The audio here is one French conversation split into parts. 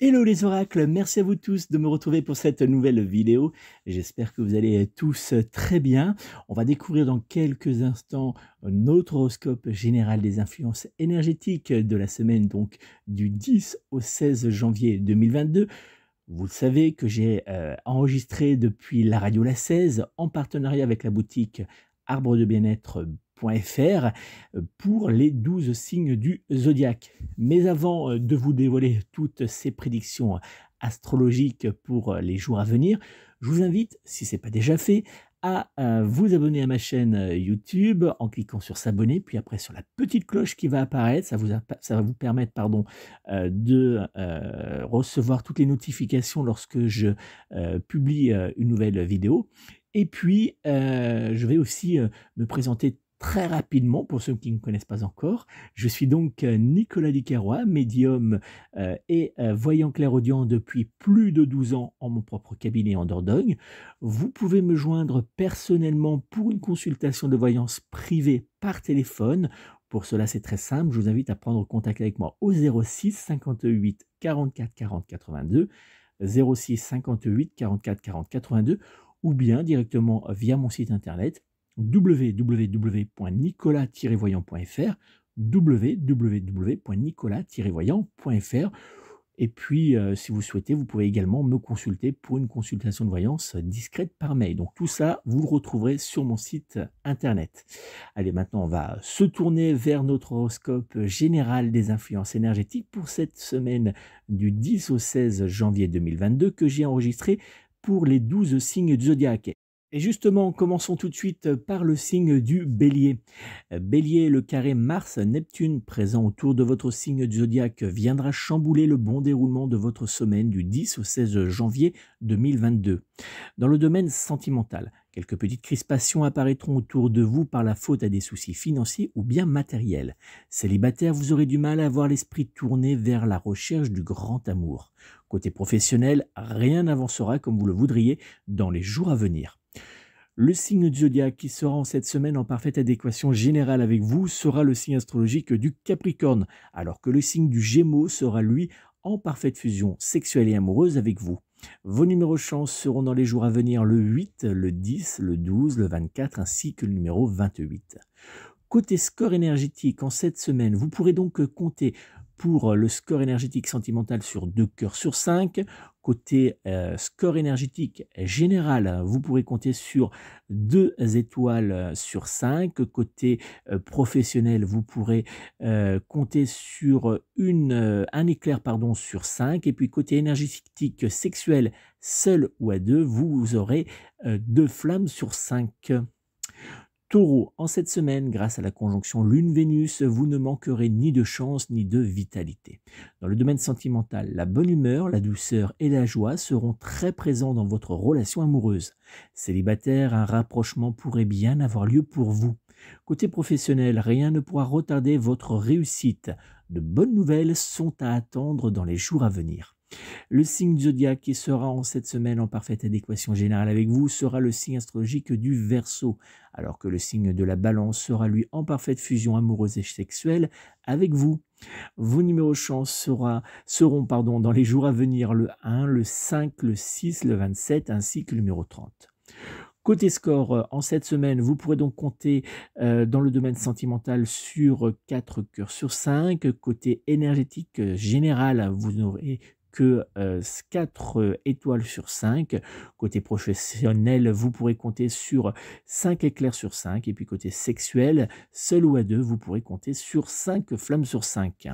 Hello les oracles, merci à vous tous de me retrouver pour cette nouvelle vidéo. J'espère que vous allez tous très bien. On va découvrir dans quelques instants notre horoscope général des influences énergétiques de la semaine, donc du 10 au 16 janvier 2022. Vous le savez que j'ai enregistré depuis la radio La 16 en partenariat avec la boutique arbredebienêtre.fr pour les 12 signes du zodiaque. Mais avant de vous dévoiler toutes ces prédictions astrologiques pour les jours à venir, je vous invite, si ce n'est pas déjà fait, à vous abonner à ma chaîne YouTube en cliquant sur s'abonner, puis après sur la petite cloche qui va apparaître. Ça va vous permettre de recevoir toutes les notifications lorsque je publie une nouvelle vidéo. Et puis, je vais aussi me présenter très rapidement pour ceux qui ne me connaissent pas encore. Je suis donc Nicolas Duquerrois, médium et voyant clairaudient depuis plus de 12 ans en mon propre cabinet en Dordogne. Vous pouvez me joindre personnellement pour une consultation de voyance privée par téléphone. Pour cela, c'est très simple. Je vous invite à prendre contact avec moi au 06 58 44 40 82, 06 58 44 40 82, ou bien directement via mon site internet www.nicolas-voyant.fr, www.nicolas-voyant.fr. Et puis, si vous souhaitez, vous pouvez également me consulter pour une consultation de voyance discrète par mail. Donc tout ça, vous le retrouverez sur mon site internet. Allez, maintenant, on va se tourner vers notre horoscope général des influences énergétiques pour cette semaine du 10 au 16 janvier 2022 que j'ai enregistré pour les 12 signes du zodiaque. Et justement, commençons tout de suite par le signe du Bélier. Bélier, le carré Mars-Neptune présent autour de votre signe du zodiaque viendra chambouler le bon déroulement de votre semaine du 10 au 16 janvier 2022. Dans le domaine sentimental, quelques petites crispations apparaîtront autour de vous par la faute à des soucis financiers ou bien matériels. Célibataire, vous aurez du mal à avoir l'esprit tourné vers la recherche du grand amour. Côté professionnel, rien n'avancera comme vous le voudriez dans les jours à venir. Le signe du zodiaque qui sera en cette semaine en parfaite adéquation générale avec vous sera le signe astrologique du Capricorne, alors que le signe du Gémeaux sera lui en parfaite fusion sexuelle et amoureuse avec vous. Vos numéros chance seront dans les jours à venir le 8, le 10, le 12, le 24 ainsi que le numéro 28. Côté score énergétique, en cette semaine, vous pourrez donc compter pour le score énergétique sentimental sur 2 cœurs sur 5. Côté score énergétique général, vous pourrez compter sur 2 étoiles sur 5. Côté professionnel, vous pourrez compter sur un éclair sur 5. Et puis côté énergétique sexuel, seul ou à 2, vous aurez 2 flammes sur 5. Taureau, en cette semaine, grâce à la conjonction Lune-Vénus, vous ne manquerez ni de chance ni de vitalité. Dans le domaine sentimental, la bonne humeur, la douceur et la joie seront très présents dans votre relation amoureuse. Célibataire, un rapprochement pourrait bien avoir lieu pour vous. Côté professionnel, rien ne pourra retarder votre réussite. De bonnes nouvelles sont à attendre dans les jours à venir. Le signe zodiaque qui sera en cette semaine en parfaite adéquation générale avec vous sera le signe astrologique du Verseau, alors que le signe de la Balance sera lui en parfaite fusion amoureuse et sexuelle avec vous. Vos numéros chance seront dans les jours à venir le 1, le 5, le 6, le 27 ainsi que le numéro 30. Côté score, en cette semaine, vous pourrez donc compter dans le domaine sentimental sur 4 cœurs sur 5. Côté énergétique général, vous n'aurez que 4 étoiles sur 5. Côté professionnel, vous pourrez compter sur 5 éclairs sur 5. Et puis côté sexuel, seul ou à 2, vous pourrez compter sur 5 flammes sur 5.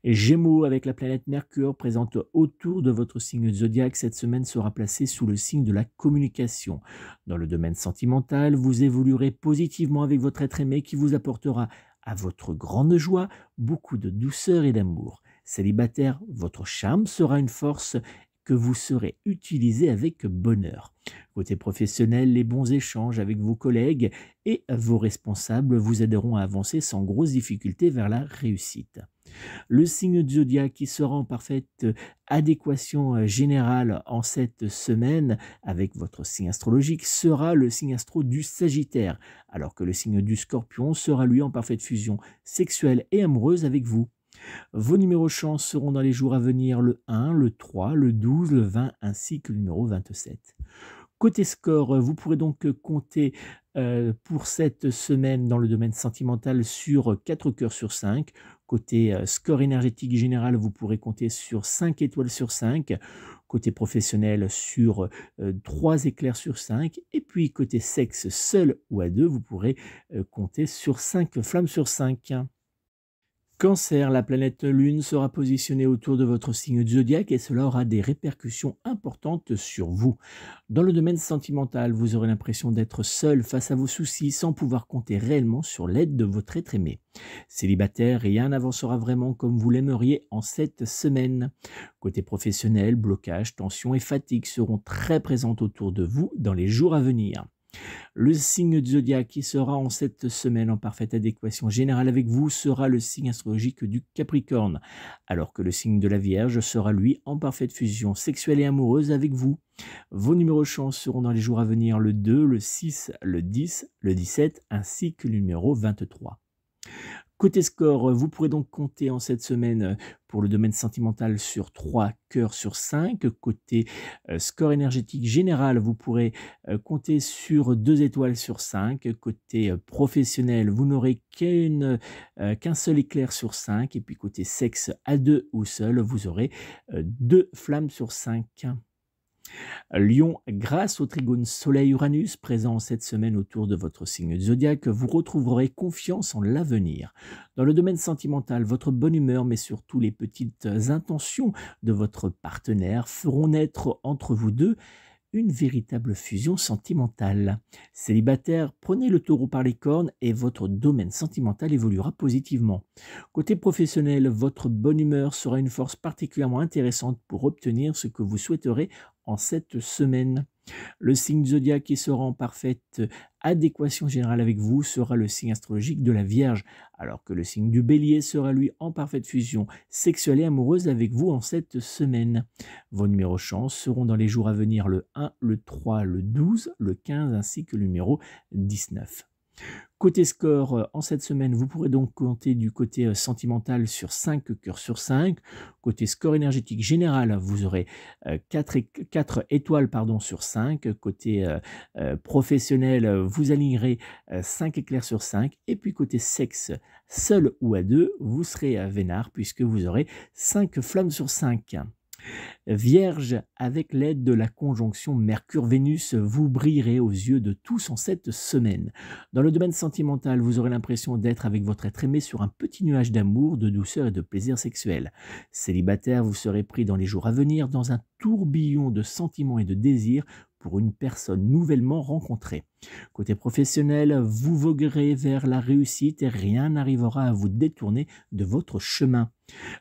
Et Gémeaux, avec la planète Mercure présente autour de votre signe zodiaque, cette semaine sera placée sous le signe de la communication. Dans le domaine sentimental, vous évoluerez positivement avec votre être aimé qui vous apportera à votre grande joie beaucoup de douceur et d'amour. Célibataire, votre charme sera une force que vous saurez utiliser avec bonheur. Côté professionnel, les bons échanges avec vos collègues et vos responsables vous aideront à avancer sans grosses difficultés vers la réussite. Le signe du zodiaque qui sera en parfaite adéquation générale en cette semaine avec votre signe astrologique sera le signe astro du Sagittaire, alors que le signe du Scorpion sera lui en parfaite fusion sexuelle et amoureuse avec vous. Vos numéros chance seront dans les jours à venir le 1, le 3, le 12, le 20 ainsi que le numéro 27. Côté score, vous pourrez donc compter pour cette semaine dans le domaine sentimental sur 4 cœurs sur 5. Côté score énergétique général, vous pourrez compter sur 5 étoiles sur 5. Côté professionnel, sur 3 éclairs sur 5. Et puis côté sexe, seul ou à deux, vous pourrez compter sur 5 flammes sur 5. Cancer, la planète Lune sera positionnée autour de votre signe du zodiaque et cela aura des répercussions importantes sur vous. Dans le domaine sentimental, vous aurez l'impression d'être seul face à vos soucis sans pouvoir compter réellement sur l'aide de votre être aimé. Célibataire, rien n'avancera vraiment comme vous l'aimeriez en cette semaine. Côté professionnel, blocage, tension et fatigue seront très présentes autour de vous dans les jours à venir. Le signe du zodiaque qui sera en cette semaine en parfaite adéquation générale avec vous sera le signe astrologique du Capricorne, alors que le signe de la Vierge sera lui en parfaite fusion sexuelle et amoureuse avec vous. Vos numéros chance seront dans les jours à venir le 2, le 6, le 10, le 17 ainsi que le numéro 23. Côté score, vous pourrez donc compter en cette semaine pour le domaine sentimental sur 3 cœurs sur 5. Côté score énergétique général, vous pourrez compter sur 2 étoiles sur 5. Côté professionnel, vous n'aurez qu'un seul éclair sur 5. Et puis côté sexe, à 2 ou seul, vous aurez 2 flammes sur 5. Lion, grâce au trigone Soleil-Uranus présent cette semaine autour de votre signe zodiaque, vous retrouverez confiance en l'avenir. Dans le domaine sentimental, votre bonne humeur, mais surtout les petites intentions de votre partenaire feront naître entre vous deux une véritable fusion sentimentale. Célibataire, prenez le taureau par les cornes et votre domaine sentimental évoluera positivement. Côté professionnel, votre bonne humeur sera une force particulièrement intéressante pour obtenir ce que vous souhaiterez en cette semaine. Le signe zodiaque qui sera en parfaite adéquation générale avec vous sera le signe astrologique de la Vierge, alors que le signe du Bélier sera lui en parfaite fusion sexuelle et amoureuse avec vous en cette semaine. Vos numéros chance seront dans les jours à venir le 1, le 3, le 12, le 15 ainsi que le numéro 19. Côté score, en cette semaine, vous pourrez donc compter du côté sentimental sur 5 cœurs sur 5. Côté score énergétique général, vous aurez 4 étoiles sur 5. Côté professionnel, vous alignerez 5 éclairs sur 5. Et puis côté sexe, seul ou à deux, vous serez vénard puisque vous aurez 5 flammes sur 5. Vierge, avec l'aide de la conjonction Mercure-Vénus, vous brillerez aux yeux de tous en cette semaine. Dans le domaine sentimental, vous aurez l'impression d'être avec votre être aimé sur un petit nuage d'amour, de douceur et de plaisir sexuel. Célibataire, vous serez pris dans les jours à venir dans un tourbillon de sentiments et de désirs pour une personne nouvellement rencontrée. Côté professionnel, vous voguerez vers la réussite et rien n'arrivera à vous détourner de votre chemin.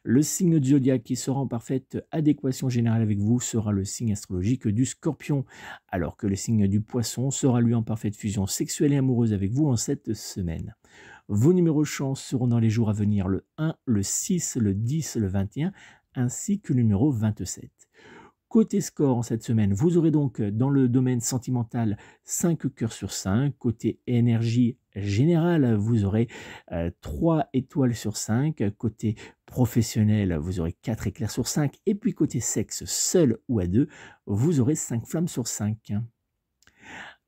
Le signe du zodiaque qui sera en parfaite adéquation générale avec vous sera le signe astrologique du Scorpion, alors que le signe du Poisson sera lui en parfaite fusion sexuelle et amoureuse avec vous en cette semaine. Vos numéros chance seront dans les jours à venir le 1, le 6, le 10, le 21 ainsi que le numéro 27. Côté score en cette semaine, vous aurez donc dans le domaine sentimental 5 cœurs sur 5. Côté énergie générale, vous aurez 3 étoiles sur 5. Côté professionnel, vous aurez 4 éclairs sur 5. Et puis côté sexe, seul ou à deux, vous aurez 5 flammes sur 5.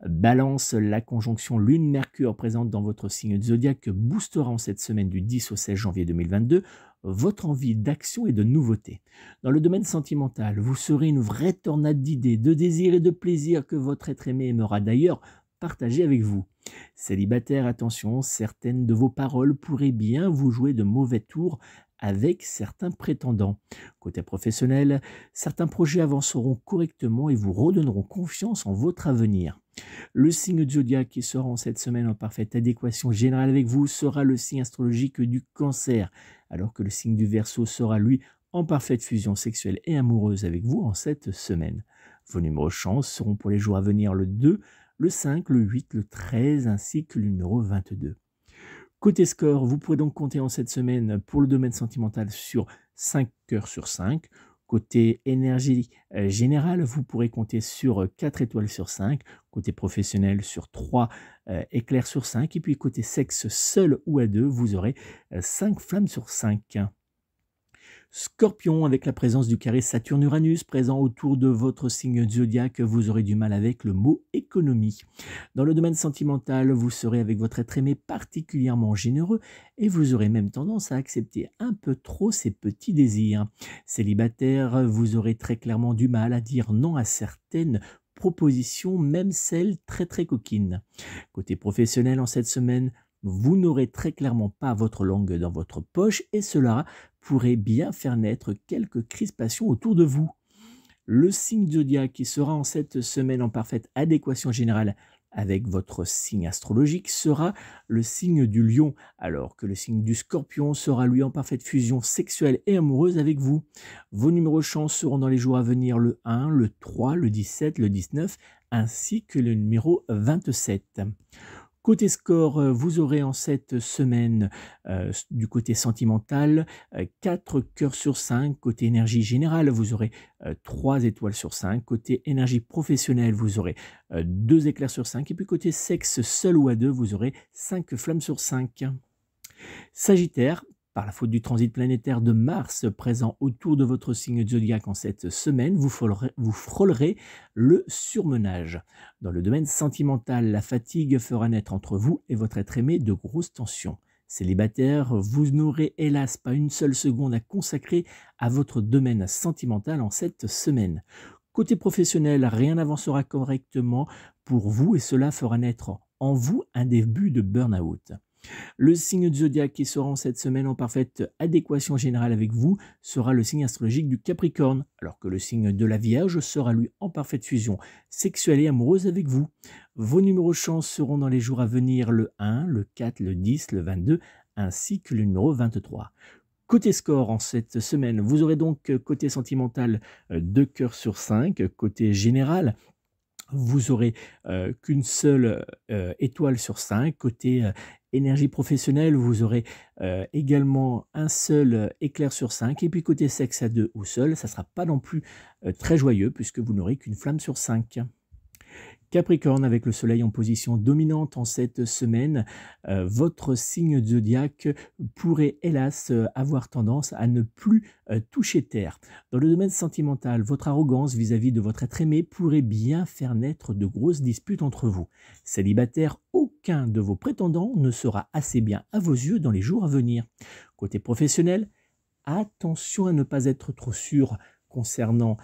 Balance, la conjonction Lune-Mercure présente dans votre signe de zodiaque boostera en cette semaine du 10 au 16 janvier 2022 votre envie d'action et de nouveauté. Dans le domaine sentimental, vous serez une vraie tornade d'idées, de désirs et de plaisirs que votre être aimé aimera d'ailleurs partager avec vous. Célibataire, attention, certaines de vos paroles pourraient bien vous jouer de mauvais tours avec certains prétendants. Côté professionnel, certains projets avanceront correctement et vous redonneront confiance en votre avenir. Le signe du zodiaque qui sera en cette semaine en parfaite adéquation générale avec vous sera le signe astrologique du Cancer, alors que le signe du Verseau sera lui en parfaite fusion sexuelle et amoureuse avec vous en cette semaine. Vos numéros chance seront pour les jours à venir le 2, le 5, le 8, le 13 ainsi que le numéro 22. Côté score, vous pourrez donc compter en cette semaine pour le domaine sentimental sur 5 cœurs sur 5. Côté énergie générale, vous pourrez compter sur 4 étoiles sur 5. Côté professionnel, sur 3 éclairs sur 5. Et puis côté sexe, seul ou à deux, vous aurez 5 flammes sur 5. Scorpion, avec la présence du carré Saturne-Uranus présent autour de votre signe zodiaque, vous aurez du mal avec le mot économie. Dans le domaine sentimental, vous serez avec votre être aimé particulièrement généreux et vous aurez même tendance à accepter un peu trop ses petits désirs. Célibataire, vous aurez très clairement du mal à dire non à certaines propositions, même celles très coquines. Côté professionnel, en cette semaine, vous n'aurez très clairement pas votre langue dans votre poche et cela pourrait bien faire naître quelques crispations autour de vous. Le signe zodiaque qui sera en cette semaine en parfaite adéquation générale avec votre signe astrologique sera le signe du lion, alors que le signe du scorpion sera lui en parfaite fusion sexuelle et amoureuse avec vous. Vos numéros chance seront dans les jours à venir le 1, le 3, le 17, le 19, ainsi que le numéro 27. Côté score, vous aurez en cette semaine, du côté sentimental, 4 cœurs sur 5. Côté énergie générale, vous aurez 3 étoiles sur 5. Côté énergie professionnelle, vous aurez 2 éclairs sur 5. Et puis côté sexe, seul ou à deux, vous aurez 5 flammes sur 5. Sagittaire, par la faute du transit planétaire de Mars présent autour de votre signe zodiaque en cette semaine, vous frôlerez le surmenage. Dans le domaine sentimental, la fatigue fera naître entre vous et votre être aimé de grosses tensions. Célibataire, vous n'aurez hélas pas une seule seconde à consacrer à votre domaine sentimental en cette semaine. Côté professionnel, rien n'avancera correctement pour vous et cela fera naître en vous un début de burn-out. Le signe zodiaque qui sera en cette semaine en parfaite adéquation générale avec vous sera le signe astrologique du Capricorne, alors que le signe de la Vierge sera lui en parfaite fusion sexuelle et amoureuse avec vous. Vos numéros chance seront dans les jours à venir le 1, le 4, le 10, le 22, ainsi que le numéro 23. Côté score, en cette semaine, vous aurez donc côté sentimental 2 cœurs sur 5, côté général, vous aurez qu'une seule étoile sur 5. Côté énergie professionnelle, vous aurez également un seul éclair sur 5. Et puis côté sexe à deux ou seul, ça ne sera pas non plus très joyeux puisque vous n'aurez qu'une flamme sur 5. Capricorne, avec le soleil en position dominante en cette semaine, votre signe zodiaque pourrait hélas avoir tendance à ne plus toucher terre. Dans le domaine sentimental, votre arrogance vis-à-vis de votre être aimé pourrait bien faire naître de grosses disputes entre vous. Célibataire, aucun de vos prétendants ne sera assez bien à vos yeux dans les jours à venir. Côté professionnel, attention à ne pas être trop sûr concernant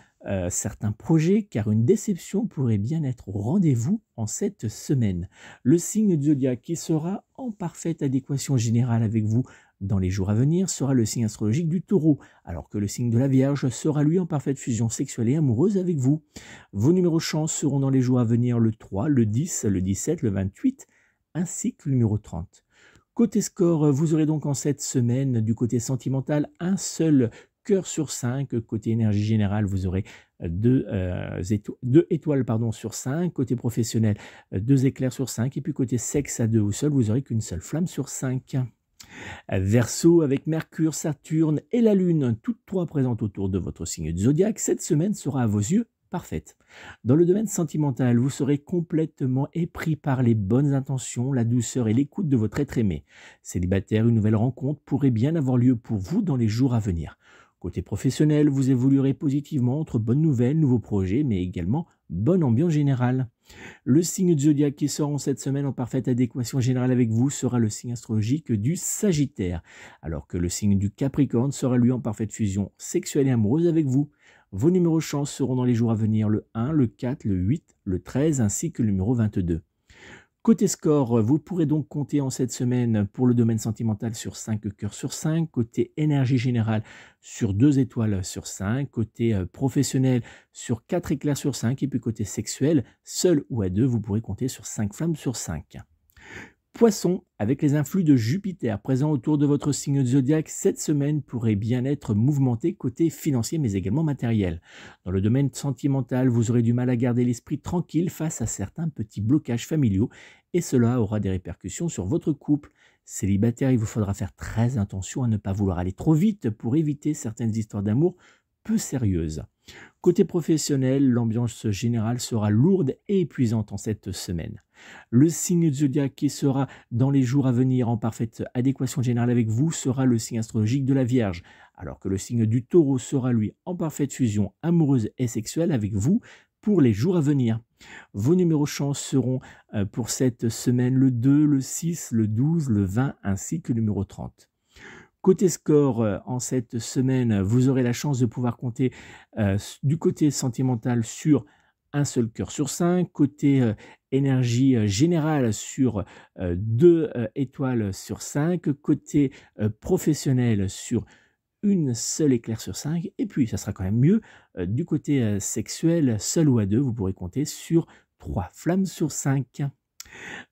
certains projets, car une déception pourrait bien être au rendez-vous en cette semaine. Le signe zodiaque qui sera en parfaite adéquation générale avec vous dans les jours à venir sera le signe astrologique du Taureau, alors que le signe de la Vierge sera lui en parfaite fusion sexuelle et amoureuse avec vous. Vos numéros chance seront dans les jours à venir le 3, le 10, le 17, le 28, ainsi que le numéro 30. Côté score, vous aurez donc en cette semaine, du côté sentimental, un seul cœur sur 5. Côté énergie générale, vous aurez 2 étoiles sur 5. Côté professionnel, 2 éclairs sur 5. Et puis côté sexe à deux ou seul, vous aurez qu'une seule flamme sur 5. Verseau, avec Mercure, Saturne et la Lune, toutes trois présentes autour de votre signe de zodiaque, cette semaine sera à vos yeux parfaite. Dans le domaine sentimental, vous serez complètement épris par les bonnes intentions, la douceur et l'écoute de votre être aimé. Célibataire, une nouvelle rencontre pourrait bien avoir lieu pour vous dans les jours à venir. Côté professionnel, vous évoluerez positivement entre bonnes nouvelles, nouveaux projets, mais également bonne ambiance générale. Le signe zodiaque qui sort en cette semaine en parfaite adéquation générale avec vous sera le signe astrologique du Sagittaire, alors que le signe du Capricorne sera lui en parfaite fusion sexuelle et amoureuse avec vous. Vos numéros chance seront dans les jours à venir le 1, le 4, le 8, le 13 ainsi que le numéro 22. Côté score, vous pourrez donc compter en cette semaine pour le domaine sentimental sur 5 cœurs sur 5, côté énergie générale sur 2 étoiles sur 5, côté professionnel sur 4 éclairs sur 5 et puis côté sexuel, seul ou à deux, vous pourrez compter sur 5 flammes sur 5. Poisson, avec les influx de Jupiter présents autour de votre signe de zodiaque, cette semaine pourrait bien être mouvementée côté financier mais également matériel. Dans le domaine sentimental, vous aurez du mal à garder l'esprit tranquille face à certains petits blocages familiaux et cela aura des répercussions sur votre couple. Célibataire, il vous faudra faire très attention à ne pas vouloir aller trop vite pour éviter certaines histoires d'amour peu sérieuses. Côté professionnel, l'ambiance générale sera lourde et épuisante en cette semaine. Le signe zodiaque qui sera dans les jours à venir en parfaite adéquation générale avec vous sera le signe astrologique de la Vierge, alors que le signe du Taureau sera lui en parfaite fusion amoureuse et sexuelle avec vous pour les jours à venir. Vos numéros chance seront pour cette semaine le 2, le 6, le 12, le 20 ainsi que le numéro 30. Côté score, en cette semaine, vous aurez la chance de pouvoir compter du côté sentimental sur un seul cœur sur 5, côté énergie générale sur 2 étoiles sur 5, côté professionnel sur une seule éclair sur 5, et puis ça sera quand même mieux, du côté sexuel, seul ou à 2, vous pourrez compter sur 3 flammes sur 5.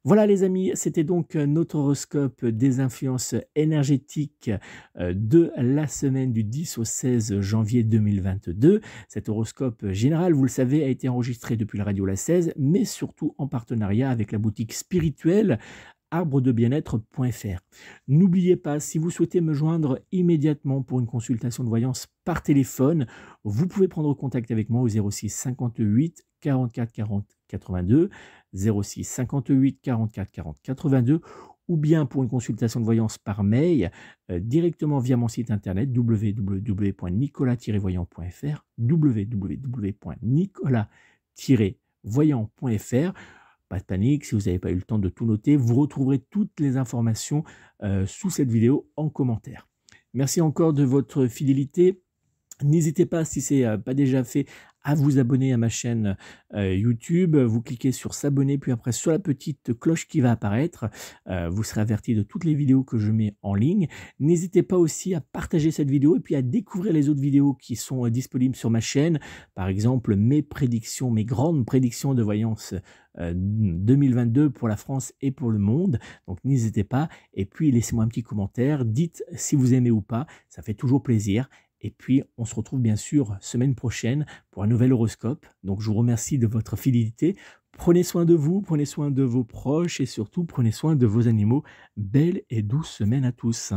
Voilà les amis, c'était donc notre horoscope des influences énergétiques de la semaine du 10 au 16 janvier 2022. Cet horoscope général, vous le savez, a été enregistré depuis la radio La 16, mais surtout en partenariat avec la boutique spirituelle arbredebienêtre.fr. N'oubliez pas, si vous souhaitez me joindre immédiatement pour une consultation de voyance par téléphone, vous pouvez prendre contact avec moi au 06 58 44 40 82, 06 58 44 40 82, ou bien pour une consultation de voyance par mail, directement via mon site internet www.nicolas-voyant.fr, www.nicolas-voyant.fr. Pas de panique, si vous n'avez pas eu le temps de tout noter, vous retrouverez toutes les informations sous cette vidéo en commentaire. Merci encore de votre fidélité. N'hésitez pas, si ce n'est pas déjà fait, à vous abonner à ma chaîne YouTube. Vous cliquez sur s'abonner, puis après sur la petite cloche qui va apparaître. Vous serez averti de toutes les vidéos que je mets en ligne. N'hésitez pas aussi à partager cette vidéo et puis à découvrir les autres vidéos qui sont disponibles sur ma chaîne. Par exemple, mes prédictions, mes grandes prédictions de voyance 2022 pour la France et pour le monde. Donc n'hésitez pas. Et puis laissez-moi un petit commentaire. Dites si vous aimez ou pas. Ça fait toujours plaisir. Et puis, on se retrouve bien sûr semaine prochaine pour un nouvel horoscope. Donc, je vous remercie de votre fidélité. Prenez soin de vous, prenez soin de vos proches et surtout, prenez soin de vos animaux. Belle et douce semaine à tous.